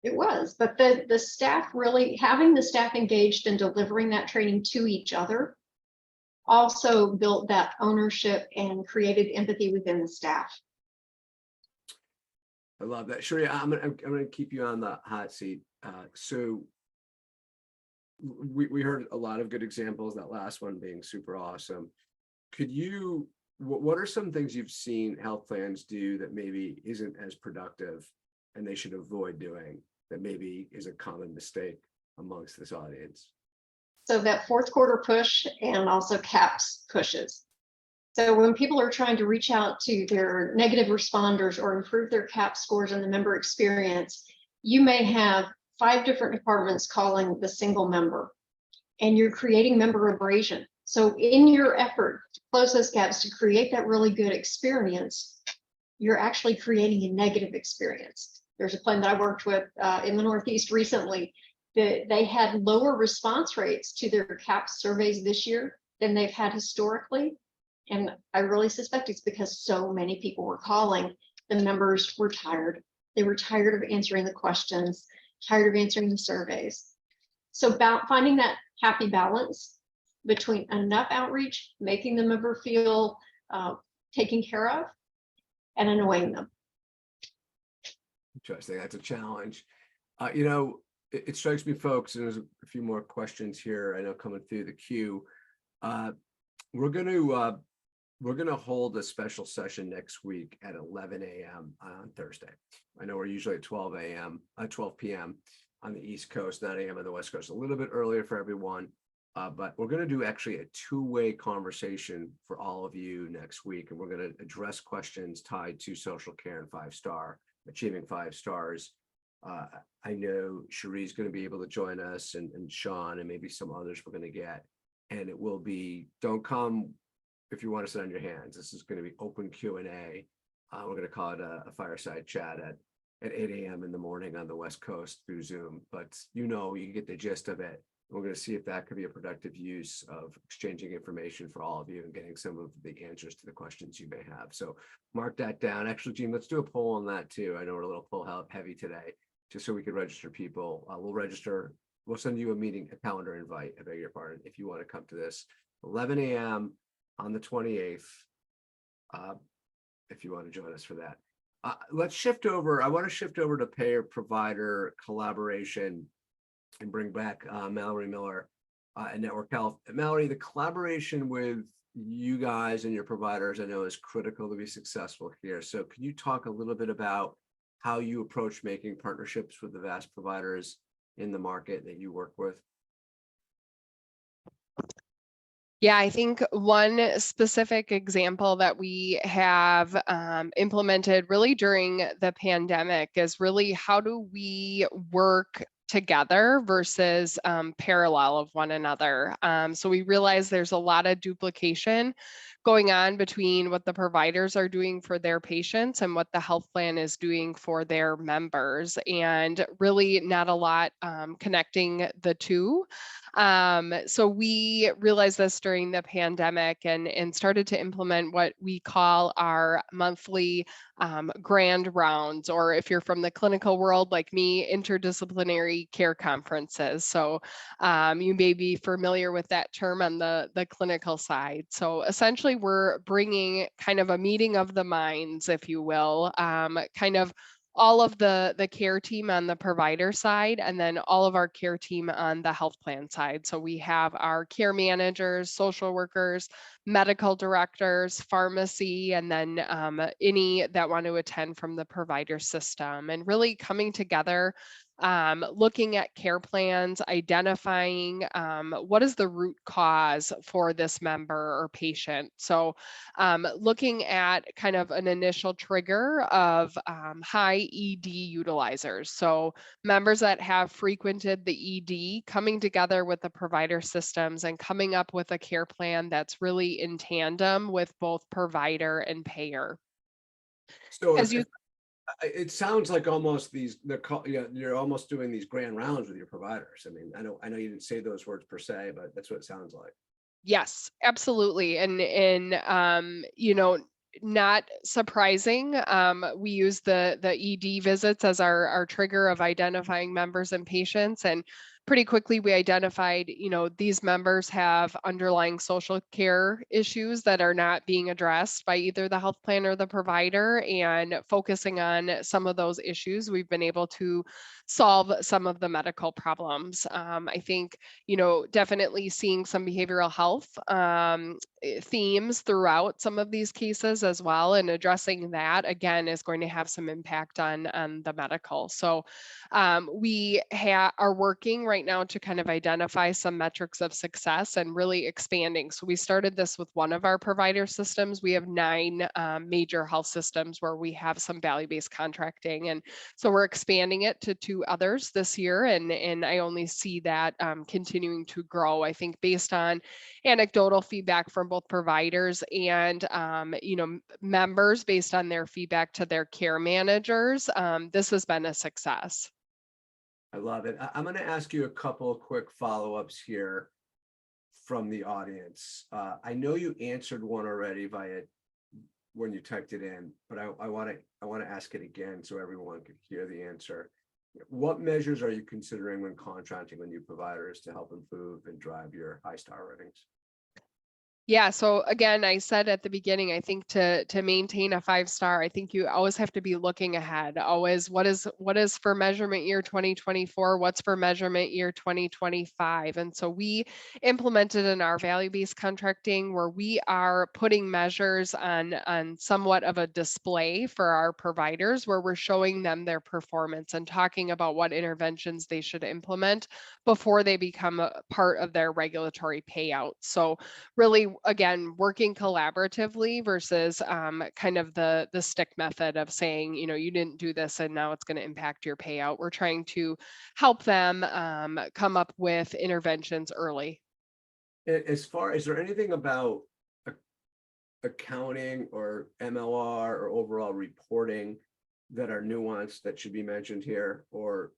It was, but the staff really, having the staff engaged in delivering that training to each other also built that ownership and created empathy within the staff. I love that. Cherie, I'm gonna keep you on the hot seat. So we heard a lot of good examples, that last one being super awesome. Could you, what are some things you've seen health plans do that maybe isn't as productive and they should avoid doing, that maybe is a common mistake amongst this audience? So that fourth quarter push and also CAPS pushes. So when people are trying to reach out to their negative responders or improve their CAPS scores and the member experience, you may have 5 different departments calling the single member, and you're creating member abrasion. So in your effort to close those gaps, to create that really good experience, you're actually creating a negative experience. There's a plan that I worked with in the Northeast recently that they had lower response rates to their CAPS surveys this year than they've had historically. And I really suspect it's because so many people were calling. The members were tired. They were tired of answering the questions, tired of answering the surveys. So finding that happy balance between enough outreach, making the member feel taken care of, and annoying them. Interesting. That's a challenge. It strikes me, folks, and there's a few more questions here I know coming through the queue. We're going to hold a special session next week at 11 a.m. on Thursday. I know we're usually at 12 p.m. on the East Coast, 9 a.m. on the West Coast, a little bit earlier for everyone. But we're going to do actually a 2-way conversation for all of you next week. And we're going to address questions tied to social care and 5-star, achieving 5 stars. I know Cherie's going to be able to join us, and Sean, and maybe some others we're going to get. And it will be, don't come if you want to sit on your hands. This is going to be open Q&A. We're going to call it a fireside chat at 8 a.m. in the morning on the West Coast through Zoom. But you get the gist of it. We're going to see if that could be a productive use of exchanging information for all of you and getting some of the answers to the questions you may have. So mark that down. Actually, Gene, let's do a poll on that too. I know we're a little poll heavy today, just so we can register people. We'll send you a calendar invite, I beg your pardon, if you want to come to this 11 a.m. on the 28th, if you want to join us for that. Let's shift over. I want to shift over to payer-provider collaboration and bring back Mallory Mueller at Network Health. Mallory, the collaboration with you guys and your providers, I know, is critical to be successful here. So can you talk a little bit about how you approach making partnerships with the vast providers in the market that you work with? Yeah, I think one specific example that we have implemented really during the pandemic is really how do we work together versus parallel of one another. So we realize there's a lot of duplication going on between what the providers are doing for their patients and what the health plan is doing for their members, and really not a lot connecting the two. So we realized this during the pandemic and started to implement what we call our monthly grand rounds, or if you're from the clinical world like me, interdisciplinary care conferences. So you may be familiar with that term on the clinical side. So essentially we're bringing kind of a meeting of the minds, if you will, kind of all of the care team on the provider side, and then all of our care team on the health plan side. So we have our care managers, social workers, medical directors, pharmacy, and then any that want to attend from the provider system, and really coming together, looking at care plans, identifying what is the root cause for this member or patient. So looking at kind of an initial trigger of high ED utilizers. So members that have frequented the ED, coming together with the provider systems and coming up with a care plan that's really in tandem with both provider and payer. So As you it sounds like almost you're almost doing these grand rounds with your providers. I mean, I know you didn't say those words per se, but that's what it sounds like. Yes, absolutely. And you know, not surprising. We use the ED visits as our trigger of identifying members and patients. And pretty quickly we identified, you know, these members have underlying social care issues that are not being addressed by either the health plan or the provider. And focusing on some of those issues, we've been able to solve some of the medical problems. I think, you know, definitely seeing some behavioral health themes throughout some of these cases as well, and addressing that again is going to have some impact on the medical. So we are working right now to kind of identify some metrics of success and really expanding. So we started this with one of our provider systems. We have 9 major health systems where we have some value-based contracting, and so we're expanding it to 2 others this year, and I only see that continuing to grow. I think based on anecdotal feedback from both providers and you know, members, based on their feedback to their care managers, this has been a success. I love it. I'm going to ask you a couple of quick follow-ups here from the audience. I know you answered one already when you typed it in, but I want to ask it again so everyone can hear the answer. What measures are you considering when contracting with new providers to help improve and drive your high star ratings? Yeah, so again, I said at the beginning, I think to maintain a 5-star, I think you always have to be looking ahead. Always, what is for measurement year 2024? What's for measurement year 2025? And so we implemented in our value-based contracting where we are putting measures on somewhat of a display for our providers, where we're showing them their performance and talking about what interventions they should implement before they become a part of their regulatory payout. So really, again, working collaboratively versus kind of the stick method of saying, you know, you didn't do this and now it's going to impact your payout. We're trying to help them come up with interventions early. As far as, is there anything about accounting or MLR or overall reporting that are nuanced that should be mentioned here? Or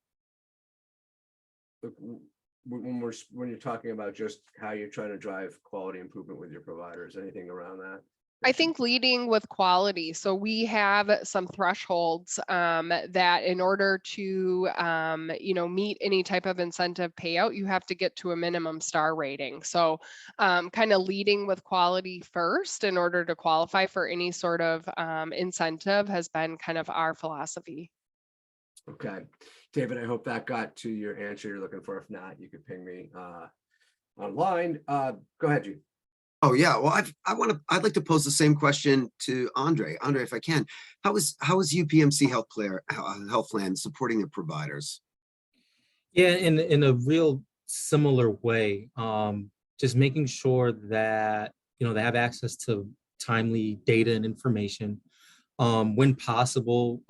when you're talking about just how you're trying to drive quality improvement with your providers, anything around that? I think leading with quality. So we have some thresholds that in order to, you know, meet any type of incentive payout, you have to get to a minimum star rating. So kind of leading with quality first in order to qualify for any sort of incentive has been kind of our philosophy. Okay, David, I hope that got to your answer you're looking for. If not, you could ping me online. Go ahead, Gene. Oh yeah, well, I'd like to pose the same question to Andre. Andre, if I can, how is UPMC Health Plan supporting the providers? Yeah, in a real similar way, just making sure that, you know, they have access to timely data and information. When possible,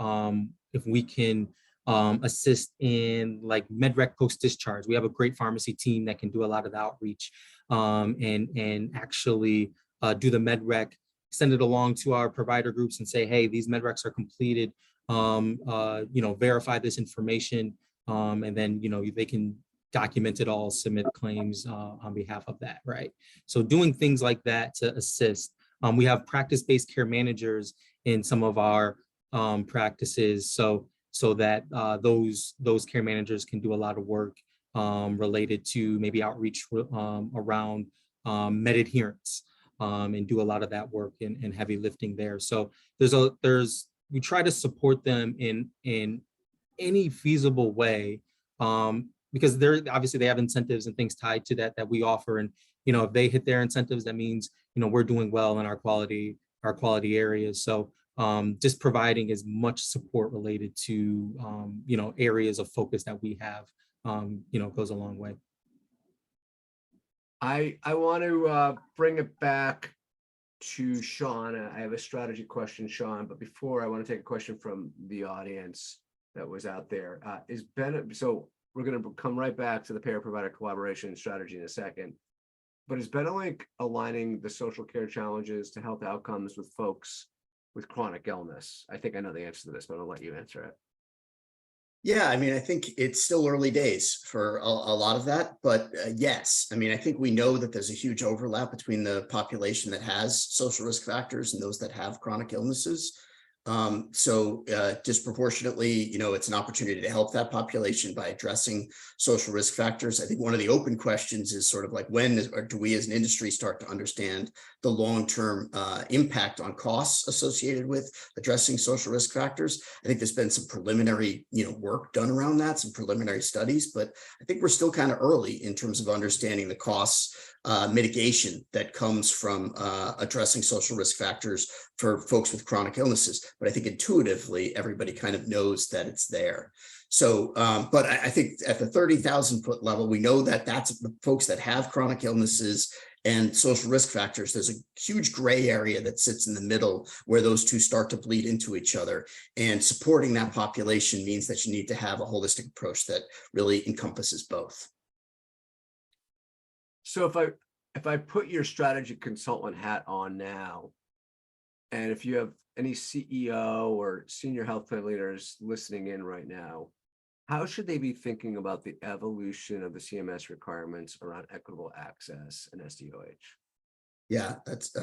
if we can assist in like MedRec post-discharge. We have a great pharmacy team that can do a lot of the outreach and actually do the MedRec, send it along to our provider groups and say, hey, these MedRecs are completed, you know, verify this information. And then, you know, they can document it all, submit claims on behalf of that, right? So doing things like that to assist. We have practice-based care managers in some of our practices, so that those care managers can do a lot of work related to maybe outreach around med adherence, and do a lot of that work and heavy lifting there. So we try to support them in any feasible way, because obviously they have incentives and things tied to that we offer. And, if they hit their incentives, that means, we're doing well in our quality areas. So just providing as much support related to, areas of focus that we have, goes a long way. I want to bring it back to Sean. I have a strategy question, Sean, but before I want to take a question from the audience that was out there. So we're going to come right back to the payer-provider collaboration strategy in a second. But is Benelynk aligning the social care challenges to health outcomes with folks with chronic illness? I think I know the answer to this, but I'll let you answer it. Yeah, I mean, I think it's still early days for a lot of that, but yes, I mean, I think we know that there's a huge overlap between the population that has social risk factors and those that have chronic illnesses. So disproportionately, it's an opportunity to help that population by addressing social risk factors. I think one of the open questions is sort of like, do we as an industry start to understand the long-term impact on costs associated with addressing social risk factors? I think there's been some preliminary, work done around that, some preliminary studies, but I think we're still kind of early in terms of understanding the costs mitigation that comes from addressing social risk factors for folks with chronic illnesses. But I think intuitively, everybody kind of knows that it's there. So, but I think at the 30,000 foot level, we know that that's the folks that have chronic illnesses and social risk factors. There's a huge gray area that sits in the middle where those two start to bleed into each other. And supporting that population means that you need to have a holistic approach that really encompasses both. So if I put your strategy consultant hat on now, and if you have any CEO or senior health plan leaders listening in right now, how should they be thinking about the evolution of the CMS requirements around equitable access and SDOH? Yeah, that's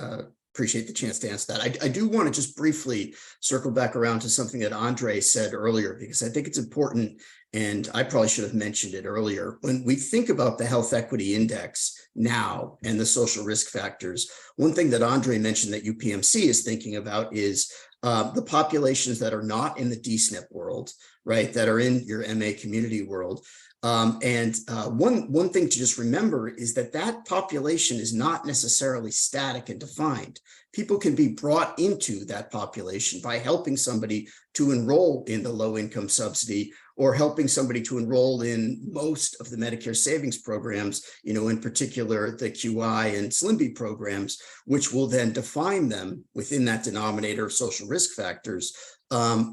appreciate the chance to answer that. I do want to just briefly circle back around to something that Andre said earlier, because I think it's important, and I probably should have mentioned it earlier. When we think about the health equity index now and the social risk factors, one thing that Andre mentioned that UPMC is thinking about is the populations that are not in the DSNP world, right, that are in your MA community world. One thing to just remember is that population is not necessarily static and defined. People can be brought into that population by helping somebody to enroll in the low income subsidy, or helping somebody to enroll in most of the Medicare savings programs, in particular the QI and SLIMB programs, which will then define them within that denominator of social risk factors,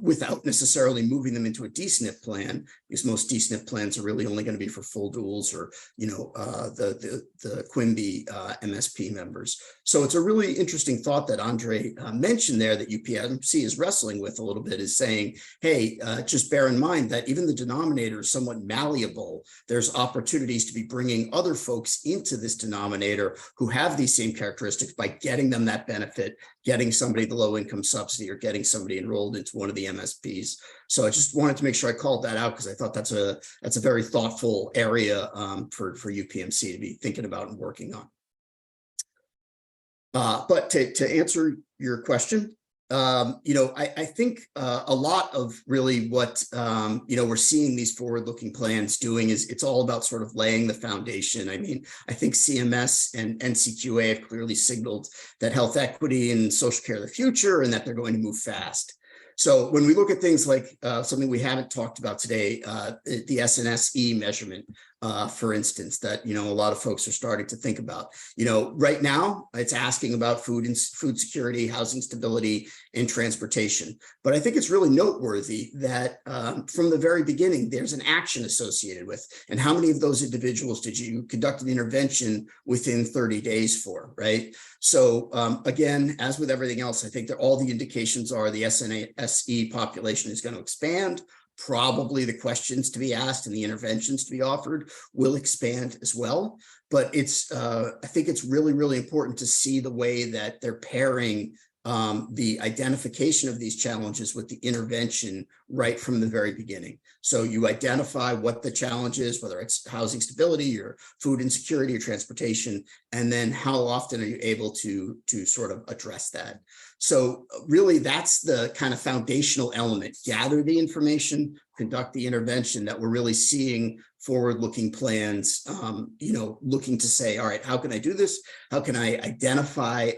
without necessarily moving them into a DSNP plan, because most DSNP plans are really only going to be for full duals or, the QIMBY MSP members. So it's a really interesting thought that Andre mentioned there that UPMC is wrestling with a little bit, is saying, hey, just bear in mind that even the denominator is somewhat malleable. There's opportunities to be bringing other folks into this denominator who have these same characteristics by getting them that benefit, getting somebody the low income subsidy, or getting somebody enrolled into one of the MSPs. So I just wanted to make sure I called that out, because I thought that's a very thoughtful area for UPMC to be thinking about and working on. But to answer your question, I think a lot of really what, we're seeing these forward-looking plans doing is it's all about sort of laying the foundation. I mean, I think CMS and NCQA have clearly signaled that health equity and social care of the future, and that they're going to move fast. So when we look at things like something we haven't talked about today, the SNSE measurement, for instance, that, a lot of folks are starting to think about, right now it's asking about food security, housing stability, and transportation. But I think it's really noteworthy that from the very beginning, there's an action associated with, and how many of those individuals did you conduct an intervention within 30 days for, right? So again, as with everything else, I think that all the indications are the SNSE population is going to expand. probably the questions to be asked and the interventions to be offered will expand as well. But it's I think it's really, really important to see the way that they're pairing the identification of these challenges with the intervention right from the very beginning. So you identify what the challenge is, whether it's housing stability or food insecurity or transportation, and then how often are you able to sort of address that. So really that's the kind of foundational element: gather the information, conduct the intervention, that we're really seeing forward-looking plans, looking to say, all right, how can I do this? How can I identify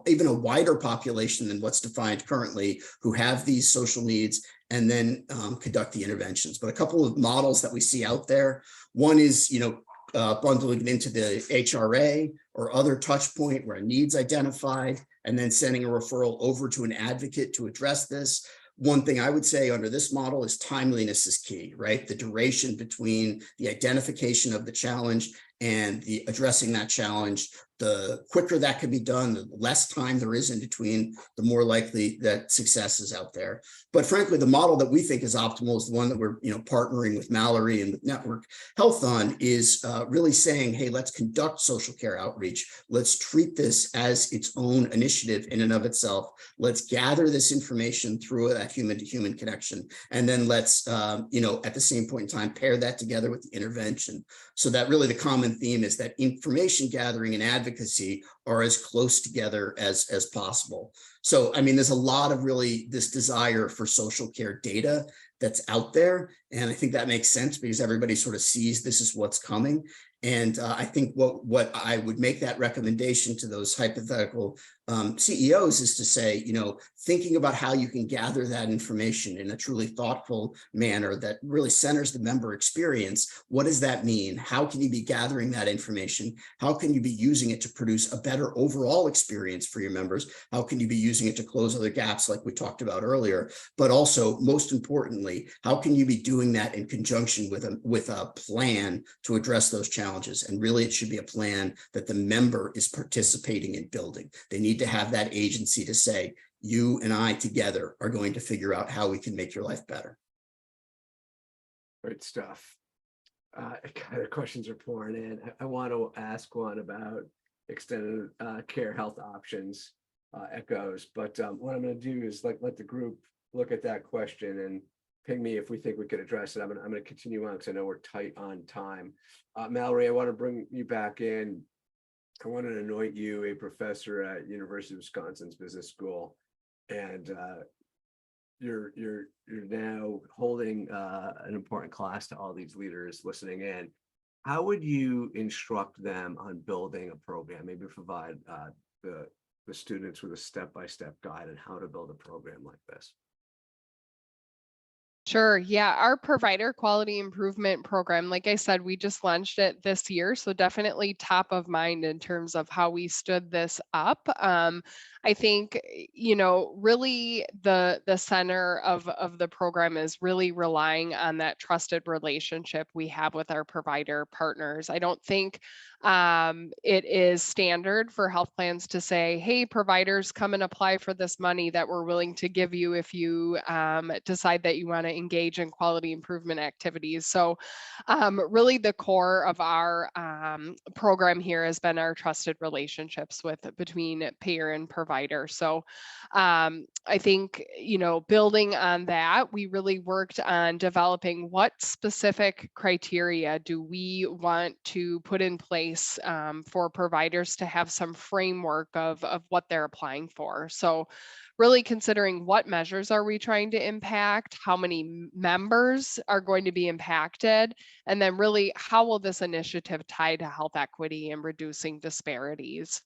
even a wider population than what's defined currently who have these social needs, and then conduct the interventions. But a couple of models that we see out there, one is, bundling it into the HRA or other touch point where a need's identified, and then sending a referral over to an advocate to address this. One thing I would say under this model is timeliness is key, right? The duration between the identification of the challenge and the addressing that challenge. The quicker that can be done, the less time there is in between, the more likely that success is out there. But frankly, the model that we think is optimal is the one that we're partnering with Mallory and with Network Health on, is really saying, hey, let's conduct social care outreach. Let's treat this as its own initiative in and of itself. Let's gather this information through that human-to-human connection. And then let's, at the same point in time, pair that together with the intervention. So that really the common theme is that information gathering and advocacy are as close together as possible. So, I mean, there's a lot of really this desire for social care data that's out there. And I think that makes sense because everybody sort of sees this is what's coming. And I think what I would make that recommendation to those hypothetical CEOs is to say, thinking about how you can gather that information in a truly thoughtful manner that really centers the member experience. What does that mean? How can you be gathering that information? How can you be using it to produce a better overall experience for your members? How can you be using it to close other gaps like we talked about earlier? But also, most importantly, how can you be doing that in conjunction with a plan to address those challenges? And really, it should be a plan that the member is participating in building. They need to have that agency to say, you and I together are going to figure out how we can make your life better. Great stuff. The questions are pouring in. I want to ask one about extended care health options, echoes, but what I'm going to do is let the group look at that question and ping me if we think we could address it. I'm going to continue on because I know we're tight on time. Mallory, I want to bring you back in. I want to anoint you a professor at University of Wisconsin's Business School, and you're now holding an important class to all these leaders listening in. How would you instruct them on building a program? Maybe provide the students with a step-by-step guide on how to build a program like this. Sure. Yeah. Our provider quality improvement program, like I said, we just launched it this year. So definitely top of mind in terms of how we stood this up. I think, really the center of the program is really relying on that trusted relationship we have with our provider partners. I don't think it is standard for health plans to say, hey, providers, come and apply for this money that we're willing to give you if you decide that you want to engage in quality improvement activities. So really the core of our program here has been our trusted relationships between payer and provider. So I think, building on that, we really worked on developing what specific criteria do we want to put in place for providers to have some framework of what they're applying for. So really considering what measures are we trying to impact, how many members are going to be impacted, and then really how will this initiative tie to health equity and reducing disparities.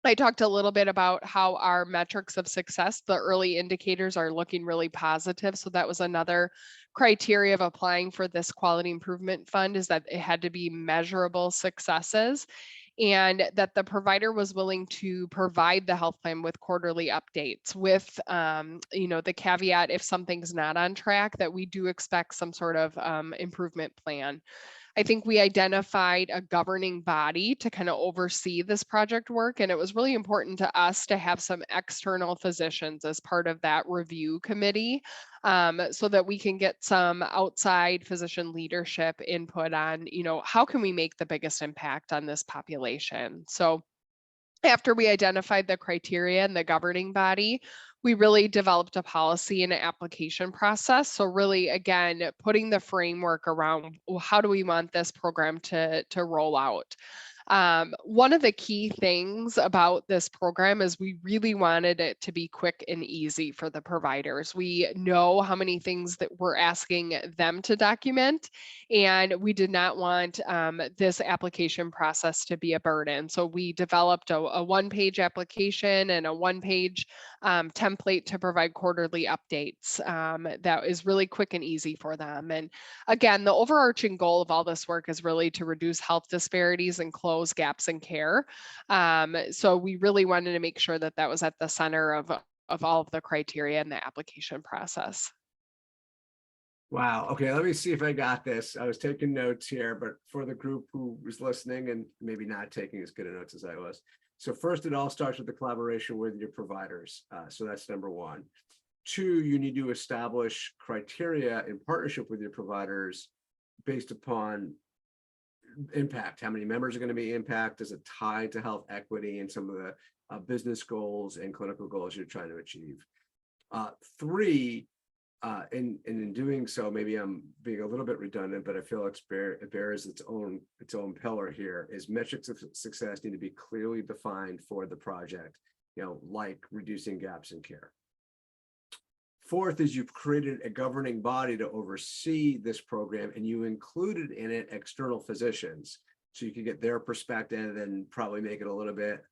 I talked a little bit about how our metrics of success, the early indicators are looking really positive. So that was another criteria of applying for this quality improvement fund, is that it had to be measurable successes, and that the provider was willing to provide the health plan with quarterly updates with, the caveat, if something's not on track, that we do expect some sort of improvement plan. I think we identified a governing body to kind of oversee this project work. And it was really important to us to have some external physicians as part of that review committee, so that we can get some outside physician leadership input on, how can we make the biggest impact on this population? So after we identified the criteria and the governing body, we really developed a policy and an application process. So really, again, putting the framework around how do we want this program to roll out. One of the key things about this program is we really wanted it to be quick and easy for the providers. We know how many things that we're asking them to document, and we did not want this application process to be a burden. So we developed a one-page application and a one-page template to provide quarterly updates that is really quick and easy for them. And again, the overarching goal of all this work is really to reduce health disparities and close gaps in care. So we really wanted to make sure that that was at the center of all of the criteria in the application process. Wow. Okay, let me see if I got this. I was taking notes here, but for the group who was listening and maybe not taking as good of notes as I was. So first, it all starts with the collaboration with your providers. So that's number one. Two, you need to establish criteria in partnership with your providers based upon impact. How many members are going to be impacted? Is it tied to health equity and some of the business goals and clinical goals you're trying to achieve? Three, and in doing so, maybe I'm being a little bit redundant, but I feel it bears its own pillar here, is metrics of success need to be clearly defined for the project, like reducing gaps in care. Fourth is you've created a governing body to oversee this program, and you included in it external physicians, so you can get their perspective and probably make it a little bit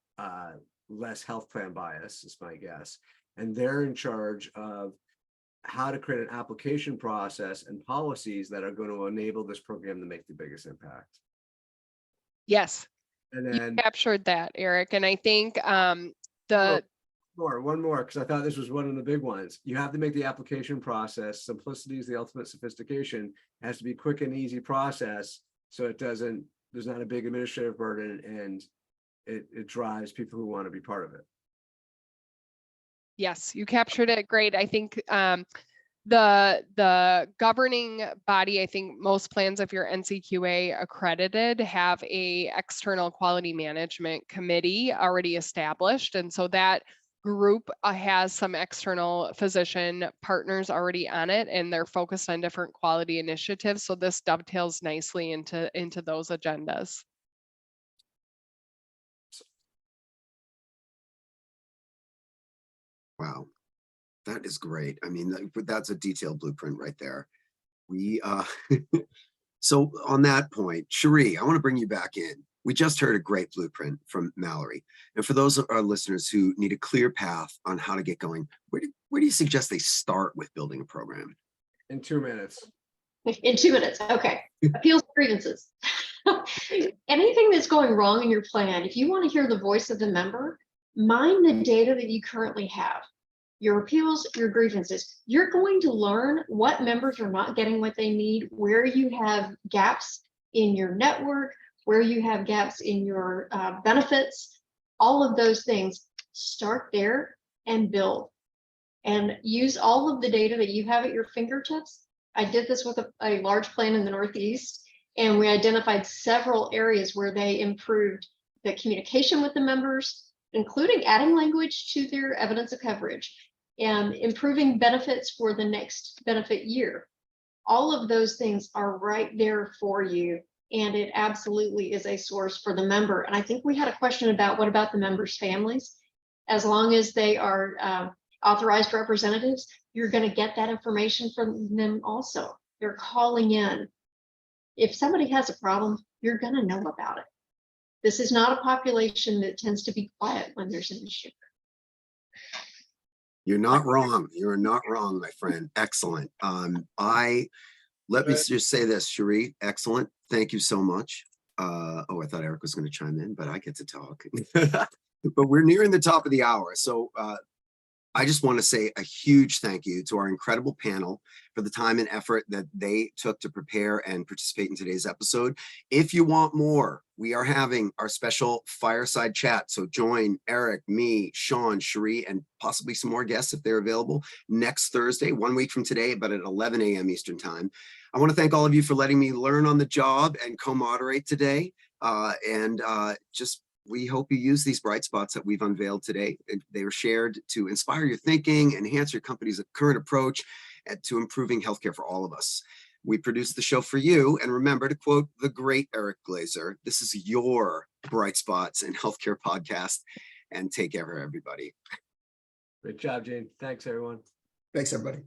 less health plan bias, is my guess. And they're in charge of how to create an application process and policies that are going to enable this program to make the biggest impact. Yes, And you then captured that, Eric. And I think one more, because I thought this was one of the big ones. You have to make the application process, simplicity is the ultimate sophistication. It has to be quick and easy process, so there's not a big administrative burden, and it drives people who want to be part of it. Yes, you captured it great. I think the governing body, I think most plans, if you're NCQA accredited, have a external quality management committee already established. And so that group has some external physician partners already on it, and they're focused on different quality initiatives. So this dovetails nicely into those agendas. Wow, that is great. I mean, that's a detailed blueprint right there. So on that point, Cherie, I want to bring you back in. We just heard a great blueprint from Mallory. And for those of our listeners who need a clear path on how to get going, where do you suggest they start with building a program? In 2 minutes. In 2 minutes, okay. Appeals grievances. Anything that's going wrong in your plan, if you want to hear the voice of the member, mine the data that you currently have. Your appeals, your grievances. You're going to learn what members are not getting what they need, where you have gaps in your network, where you have gaps in your benefits, all of those things. Start there and build, and use all of the data that you have at your fingertips. I did this with a large plan in the Northeast, and we identified several areas where they improved the communication with the members, including adding language to their evidence of coverage and improving benefits for the next benefit year. All of those things are right there for you, and it absolutely is a source for the member. And I think we had a question about what about the members' families? As long as they are authorized representatives, you're going to get that information from them also. They're calling in. If somebody has a problem, you're going to know about it. This is not a population that tends to be quiet when there's an issue. You're not wrong. You're not wrong, my friend. Excellent. Let me just say this, Cherie, excellent. Thank you so much. I thought Eric was going to chime in, but I get to talk. But we're nearing the top of the hour. So I just want to say a huge thank you to our incredible panel for the time and effort that they took to prepare and participate in today's episode. If you want more, we are having our special fireside chat. So join Eric, me, Sean, Cherie, and possibly some more guests if they're available next Thursday, 1 week from today, but at 11 a.m. Eastern time. I want to thank all of you for letting me learn on the job and co-moderate today. We hope you use these bright spots that we've unveiled today. They were shared to inspire your thinking, enhance your company's current approach to improving healthcare for all of us. We produce the show for you. And remember to quote the great Eric Glazer, this is your Bright Spots in Healthcare podcast. And take care, everybody. Great job, Jane. Thanks, everyone. Thanks, everybody.